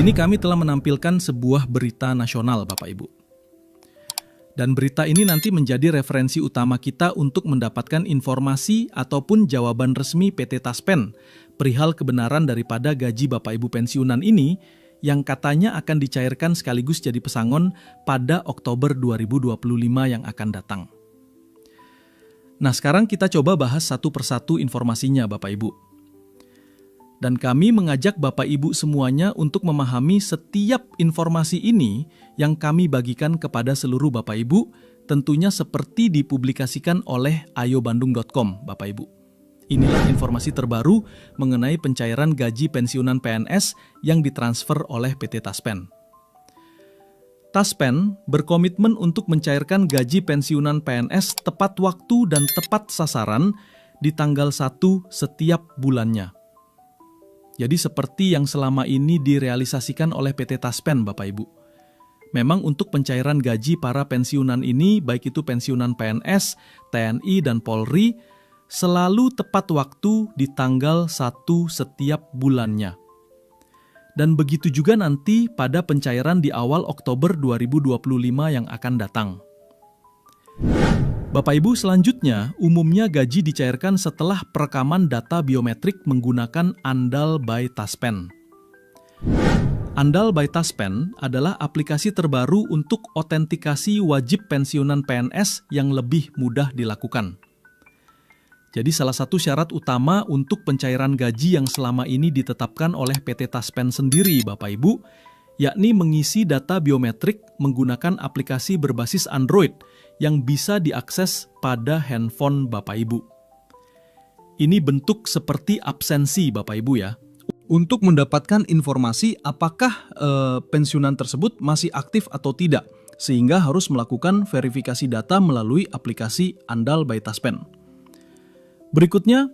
sini kami telah menampilkan sebuah berita nasional, Bapak Ibu. Dan berita ini nanti menjadi referensi utama kita untuk mendapatkan informasi ataupun jawaban resmi PT Taspen perihal kebenaran daripada gaji Bapak Ibu pensiunan ini yang katanya akan dicairkan sekaligus jadi pesangon pada Oktober 2025 yang akan datang. Nah, sekarang kita coba bahas satu persatu informasinya, Bapak Ibu. Dan kami mengajak Bapak Ibu semuanya untuk memahami setiap informasi ini yang kami bagikan kepada seluruh Bapak Ibu, tentunya seperti dipublikasikan oleh ayobandung.com, Bapak Ibu. Inilah informasi terbaru mengenai pencairan gaji pensiunan PNS yang ditransfer oleh PT Taspen. Taspen berkomitmen untuk mencairkan gaji pensiunan PNS tepat waktu dan tepat sasaran di tanggal 1 setiap bulannya. Jadi seperti yang selama ini direalisasikan oleh PT Taspen, Bapak Ibu. Memang untuk pencairan gaji para pensiunan ini, baik itu pensiunan PNS, TNI, dan Polri, selalu tepat waktu di tanggal 1 setiap bulannya. Dan begitu juga nanti pada pencairan di awal Oktober 2025 yang akan datang. Bapak Ibu, selanjutnya umumnya gaji dicairkan setelah perekaman data biometrik menggunakan Andal by Taspen. Andal by Taspen adalah aplikasi terbaru untuk otentikasi wajib pensiunan PNS yang lebih mudah dilakukan. Jadi salah satu syarat utama untuk pencairan gaji yang selama ini ditetapkan oleh PT Taspen sendiri, Bapak Ibu, yakni mengisi data biometrik menggunakan aplikasi berbasis Android yang bisa diakses pada handphone Bapak Ibu. Ini bentuk seperti absensi Bapak Ibu ya, untuk mendapatkan informasi apakah pensiunan tersebut masih aktif atau tidak, sehingga harus melakukan verifikasi data melalui aplikasi Andal by Taspen. Berikutnya,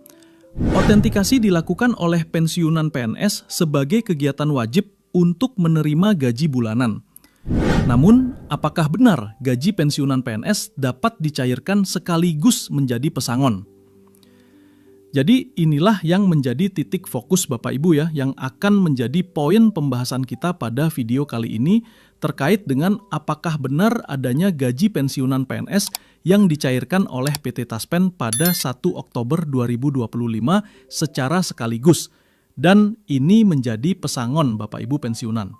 otentikasi dilakukan oleh pensiunan PNS sebagai kegiatan wajib untuk menerima gaji bulanan. Namun, apakah benar gaji pensiunan PNS dapat dicairkan sekaligus menjadi pesangon? Jadi inilah yang menjadi titik fokus Bapak Ibu ya, yang akan menjadi poin pembahasan kita pada video kali ini terkait dengan apakah benar adanya gaji pensiunan PNS yang dicairkan oleh PT Taspen pada 1 Oktober 2025 secara sekaligus. Dan ini menjadi pesangon Bapak Ibu pensiunan.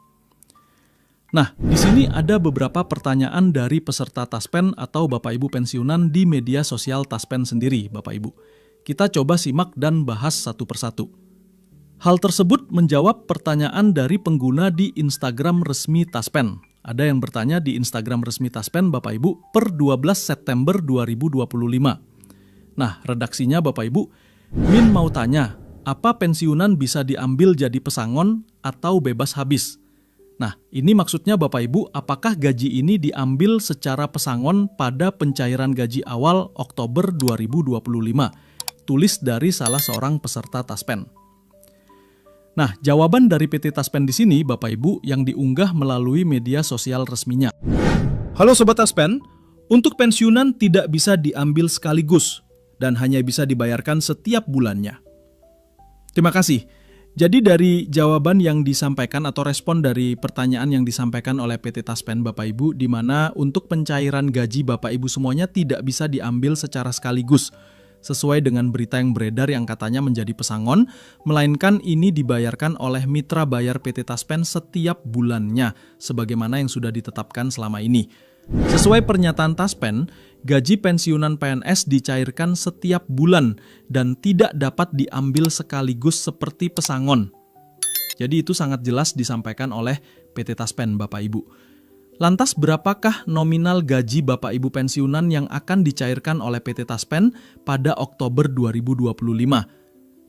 Nah, di sini ada beberapa pertanyaan dari peserta Taspen atau Bapak Ibu pensiunan di media sosial Taspen sendiri, Bapak Ibu. Kita coba simak dan bahas satu persatu. Hal tersebut menjawab pertanyaan dari pengguna di Instagram resmi Taspen. Ada yang bertanya di Instagram resmi Taspen, Bapak Ibu, per 12 September 2025. Nah, redaksinya Bapak Ibu, Min mau tanya, apa pensiunan bisa diambil jadi pesangon atau bebas habis? Nah, ini maksudnya Bapak Ibu, apakah gaji ini diambil secara pesangon pada pencairan gaji awal Oktober 2025? Tulis dari salah seorang peserta Taspen. Nah, jawaban dari PT Taspen di sini, Bapak Ibu, yang diunggah melalui media sosial resminya. Halo Sobat Taspen, untuk pensiunan tidak bisa diambil sekaligus dan hanya bisa dibayarkan setiap bulannya. Terima kasih. Jadi dari jawaban yang disampaikan atau respon dari pertanyaan yang disampaikan oleh PT Taspen Bapak Ibu, di mana untuk pencairan gaji Bapak Ibu semuanya tidak bisa diambil secara sekaligus, sesuai dengan berita yang beredar yang katanya menjadi pesangon, melainkan ini dibayarkan oleh mitra bayar PT Taspen setiap bulannya, sebagaimana yang sudah ditetapkan selama ini. Sesuai pernyataan Taspen, gaji pensiunan PNS dicairkan setiap bulan dan tidak dapat diambil sekaligus seperti pesangon. Jadi itu sangat jelas disampaikan oleh PT Taspen Bapak Ibu. Lantas berapakah nominal gaji Bapak Ibu pensiunan yang akan dicairkan oleh PT Taspen pada Oktober 2025?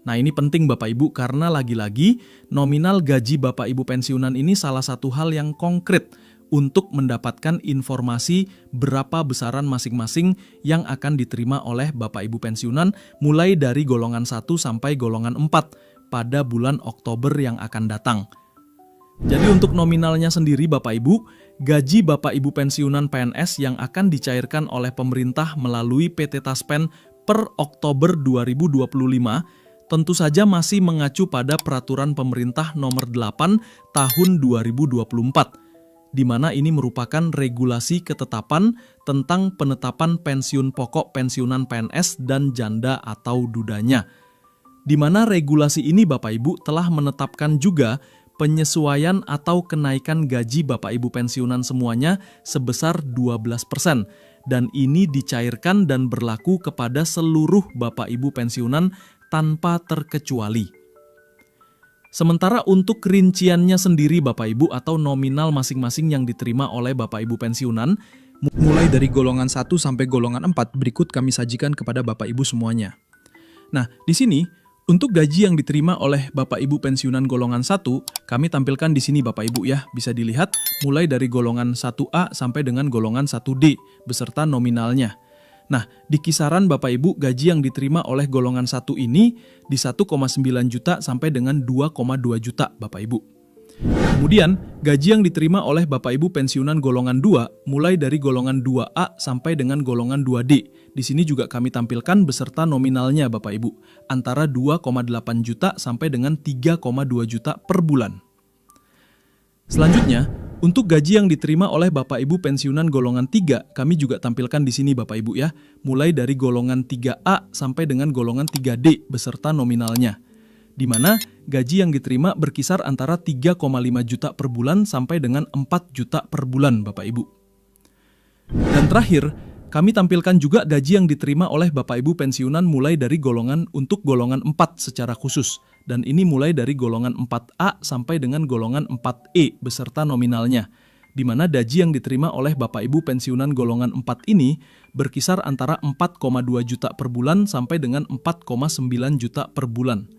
Nah, ini penting Bapak Ibu karena lagi-lagi nominal gaji Bapak Ibu pensiunan ini salah satu hal yang konkret untuk mendapatkan informasi berapa besaran masing-masing yang akan diterima oleh Bapak Ibu pensiunan mulai dari golongan 1 sampai golongan 4 pada bulan Oktober yang akan datang. Jadi untuk nominalnya sendiri Bapak Ibu, gaji Bapak Ibu pensiunan PNS yang akan dicairkan oleh pemerintah melalui PT Taspen per Oktober 2025 tentu saja masih mengacu pada Peraturan Pemerintah Nomor 8 Tahun 2024, di mana ini merupakan regulasi ketetapan tentang penetapan pensiun pokok pensiunan PNS dan janda atau dudanya. Di mana regulasi ini Bapak Ibu telah menetapkan juga penyesuaian atau kenaikan gaji Bapak Ibu pensiunan semuanya sebesar 12%, dan ini dicairkan dan berlaku kepada seluruh Bapak Ibu pensiunan tanpa terkecuali. Sementara untuk rinciannya sendiri Bapak Ibu atau nominal masing-masing yang diterima oleh Bapak Ibu pensiunan, mulai dari golongan 1 sampai golongan 4 berikut kami sajikan kepada Bapak Ibu semuanya. Nah, di sini untuk gaji yang diterima oleh Bapak Ibu pensiunan golongan 1, kami tampilkan di sini Bapak Ibu ya, bisa dilihat mulai dari golongan 1A sampai dengan golongan 1D beserta nominalnya. Nah, di kisaran Bapak Ibu gaji yang diterima oleh golongan 1 ini di 1,9 juta sampai dengan 2,2 juta Bapak Ibu. Kemudian, gaji yang diterima oleh Bapak Ibu pensiunan golongan 2 mulai dari golongan 2A sampai dengan golongan 2D. Di sini juga kami tampilkan beserta nominalnya Bapak Ibu, antara 2,8 juta sampai dengan 3,2 juta per bulan. Selanjutnya, untuk gaji yang diterima oleh Bapak Ibu pensiunan golongan 3, kami juga tampilkan di sini Bapak Ibu ya, mulai dari golongan 3A sampai dengan golongan 3D beserta nominalnya, di mana gaji yang diterima berkisar antara 3,5 juta per bulan sampai dengan 4 juta per bulan Bapak Ibu. Dan terakhir, kami tampilkan juga gaji yang diterima oleh Bapak Ibu pensiunan mulai dari golongan 4 secara khusus, dan ini mulai dari golongan 4A sampai dengan golongan 4E beserta nominalnya, di mana gaji yang diterima oleh Bapak Ibu pensiunan golongan 4 ini berkisar antara 4,2 juta per bulan sampai dengan 4,9 juta per bulan.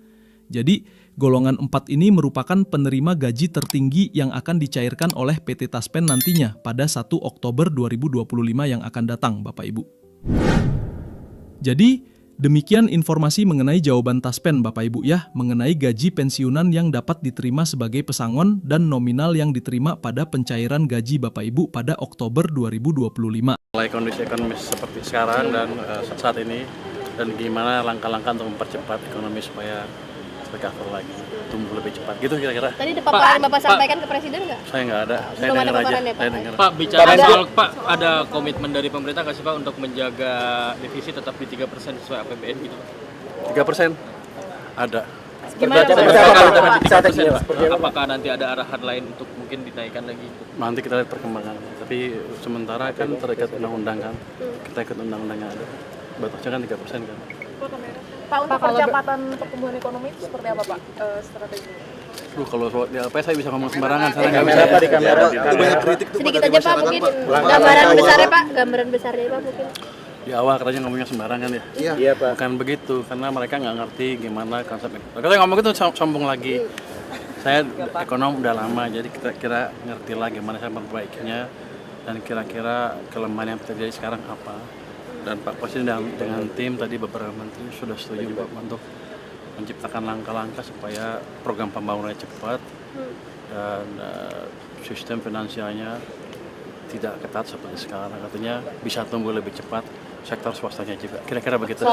Jadi, golongan 4 ini merupakan penerima gaji tertinggi yang akan dicairkan oleh PT Taspen nantinya pada 1 Oktober 2025 yang akan datang, Bapak Ibu. Jadi, demikian informasi mengenai jawaban Taspen, Bapak Ibu ya, mengenai gaji pensiunan yang dapat diterima sebagai pesangon dan nominal yang diterima pada pencairan gaji Bapak Ibu pada Oktober 2025. Mulai kondisi ekonomi seperti sekarang dan saat ini, dan gimana langkah-langkah untuk mempercepat ekonomi supaya recover lagi, tumbuh lebih cepat, gitu kira-kira. Tadi ada paparan Bapak sampaikan ke Presiden nggak? Saya nggak ada, saya Belum ada dengar aja. paparan ya, Pak? Saya dengar. Pak, bicara soal Pak, ada komitmen dari pemerintah nggak sih Pak untuk menjaga defisit tetap di 3% sesuai APBN gitu? 3% ada. Gimana Apakah nanti ada arahan lain untuk mungkin dinaikkan lagi? Nanti kita lihat perkembangan. Tapi sementara kan terikat undang-undang kan, kita ikut undang-undangnya ada. Batasnya kan 3% kan. Pak, untuk percepatan pertumbuhan ekonomi itu seperti apa Pak strateginya? Kalau di LP saya bisa ngomong sembarangan, saya nggak Kamera, bisa. di kamera. Banyak kritik tuh. Sedikit aja Pak, mungkin gambaran besarnya Pak, gambaran besarnya Pak mungkin. Di awal katanya ngomongnya sembarangan ya. Iya Pak. Bukan begitu, karena mereka nggak ngerti gimana konsep itu. Kalau ngomong itu sombong lagi. Saya ekonom udah lama, jadi kira-kira ngerti lah gimana saya memperbaikinya dan kira-kira kelemahan yang terjadi sekarang apa. Dan Pak Presiden dengan tim tadi beberapa menteri sudah setuju Pak untuk menciptakan langkah-langkah supaya program pembangunannya cepat dan sistem finansialnya tidak ketat seperti sekarang. Katanya bisa tumbuh lebih cepat, sektor swastanya juga. Kira-kira begitu.